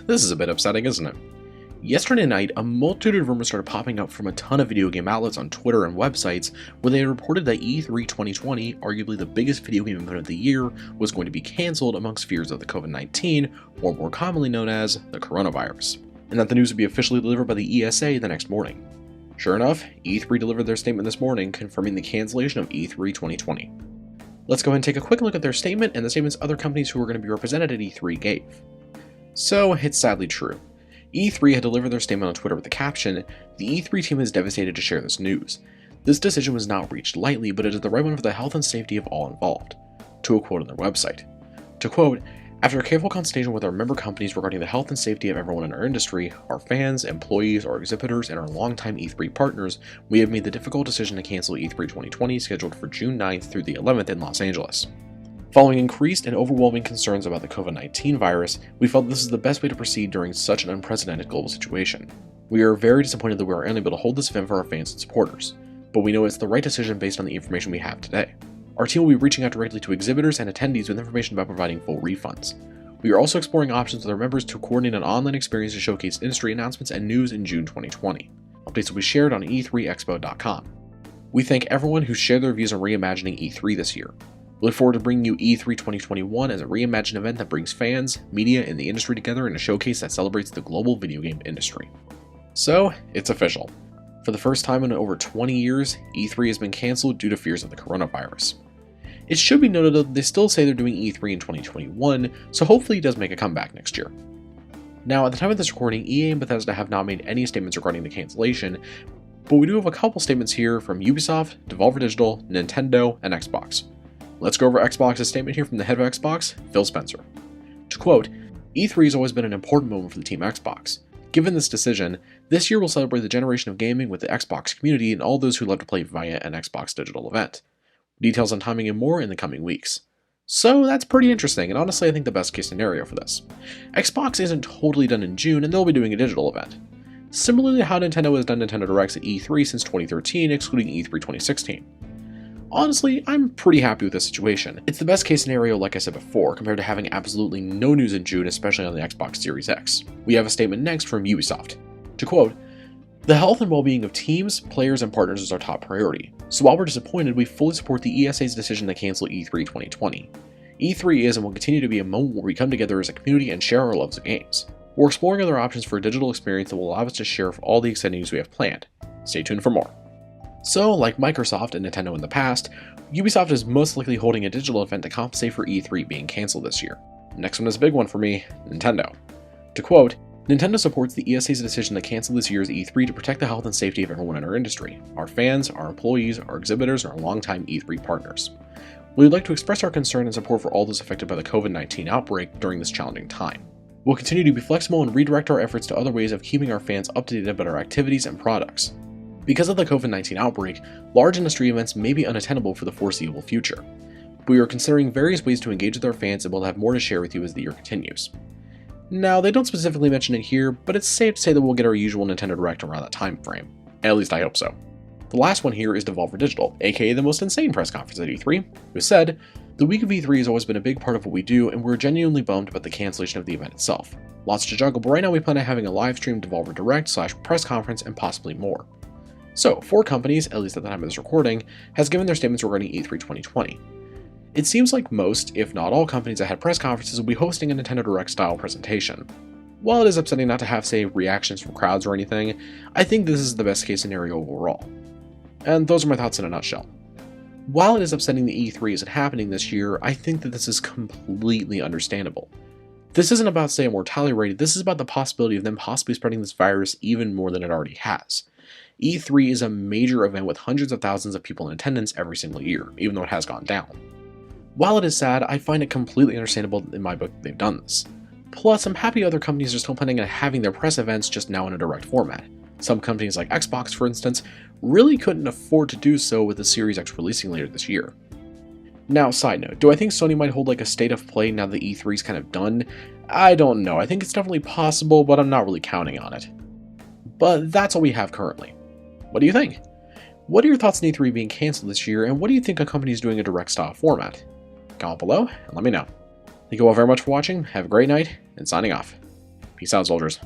This is a bit upsetting, isn't it? Yesterday night, a multitude of rumors started popping up from a ton of video game outlets on Twitter and websites where they had reported that E3 2020, arguably the biggest video game event of the year, was going to be cancelled amongst fears of the COVID-19, or more commonly known as the coronavirus, and that the news would be officially delivered by the ESA the next morning. Sure enough, E3 delivered their statement this morning confirming the cancellation of E3 2020. Let's go ahead and take a quick look at their statement and the statements other companies who are going to be represented at E3 gave. So, it's sadly true. E3 had delivered their statement on Twitter with the caption, "The E3 team is devastated to share this news. This decision was not reached lightly, but it is the right one for the health and safety of all involved," to a quote on their website. To quote, "After a careful consultation with our member companies regarding the health and safety of everyone in our industry, our fans, employees, our exhibitors, and our longtime E3 partners, we have made the difficult decision to cancel E3 2020 scheduled for June 9th through the 11th in Los Angeles. Following increased and overwhelming concerns about the COVID-19 virus, we felt this is the best way to proceed during such an unprecedented global situation. We are very disappointed that we are unable to hold this event for our fans and supporters, but we know it's the right decision based on the information we have today. Our team will be reaching out directly to exhibitors and attendees with information about providing full refunds. We are also exploring options with our members to coordinate an online experience to showcase industry announcements and news in June 2020. Updates will be shared on e3expo.com. We thank everyone who shared their views on reimagining E3 this year. We look forward to bringing you E3 2021 as a reimagined event that brings fans, media, and the industry together in a showcase that celebrates the global video game industry." So, it's official. For the first time in over 20 years, E3 has been cancelled due to fears of the coronavirus. It should be noted that they still say they're doing E3 in 2021, so hopefully it does make a comeback next year. Now, at the time of this recording, EA and Bethesda have not made any statements regarding the cancellation, but we do have a couple statements here from Ubisoft, Devolver Digital, Nintendo, and Xbox. Let's go over Xbox's statement here from the head of Xbox, Phil Spencer. To quote, "E3 has always been an important moment for the team Xbox. Given this decision, this year will celebrate the generation of gaming with the Xbox community and all those who love to play via an Xbox digital event. Details on timing and more in the coming weeks." So that's pretty interesting, and honestly I think the best case scenario for this. Xbox isn't totally done in June, and they'll be doing a digital event. Similarly to how Nintendo has done Nintendo Directs at E3 since 2013, excluding E3 2016. Honestly, I'm pretty happy with this situation. It's the best case scenario, like I said before, compared to having absolutely no news in June, especially on the Xbox Series X. We have a statement next from Ubisoft. To quote, "The health and well-being of teams, players, and partners is our top priority. So while we're disappointed, we fully support the ESA's decision to cancel E3 2020. E3 is and will continue to be a moment where we come together as a community and share our loves of games. We're exploring other options for a digital experience that will allow us to share all the exciting news we have planned. Stay tuned for more." So, like Microsoft and Nintendo in the past, Ubisoft is most likely holding a digital event to compensate for E3 being cancelled this year. Next one is a big one for me, Nintendo. To quote, "Nintendo supports the ESA's decision to cancel this year's E3 to protect the health and safety of everyone in our industry, our fans, our employees, our exhibitors, and our longtime E3 partners. We would like to express our concern and support for all those affected by the COVID-19 outbreak during this challenging time. We'll continue to be flexible and redirect our efforts to other ways of keeping our fans up to date about our activities and products. Because of the COVID-19 outbreak, large industry events may be unattainable for the foreseeable future. We are considering various ways to engage with our fans and we'll have more to share with you as the year continues." Now, they don't specifically mention it here, but it's safe to say that we'll get our usual Nintendo Direct around that time frame. At least I hope so. The last one here is Devolver Digital, aka the most insane press conference at E3, who said, "The week of E3 has always been a big part of what we do, and we're genuinely bummed about the cancellation of the event itself. Lots to juggle, but right now we plan on having a live stream Devolver Direct / press conference and possibly more." So, 4 companies, at least at the time of this recording, has given their statements regarding E3 2020. It seems like most, if not all companies that had press conferences will be hosting a Nintendo Direct style presentation. While it is upsetting not to have, say, reactions from crowds or anything, I think this is the best case scenario overall. And those are my thoughts in a nutshell. While it is upsetting that E3 isn't happening this year, I think that this is completely understandable. This isn't about, say, a mortality rate, this is about the possibility of them possibly spreading this virus even more than it already has. E3 is a major event with hundreds of thousands of people in attendance every single year, even though it has gone down. While it is sad, I find it completely understandable in my book that they've done this. Plus, I'm happy other companies are still planning on having their press events just now in a direct format. Some companies like Xbox, for instance, really couldn't afford to do so with the Series X releasing later this year. Now, side note, do I think Sony might hold like a state of play now that E3 is kind of done? I don't know, I think it's definitely possible, but I'm not really counting on it. But that's all we have currently. What do you think? What are your thoughts on E3 being cancelled this year, and what do you think a company is doing a direct style format? Comment below and let me know. Thank you all very much for watching, have a great night, and signing off. Peace out, soldiers.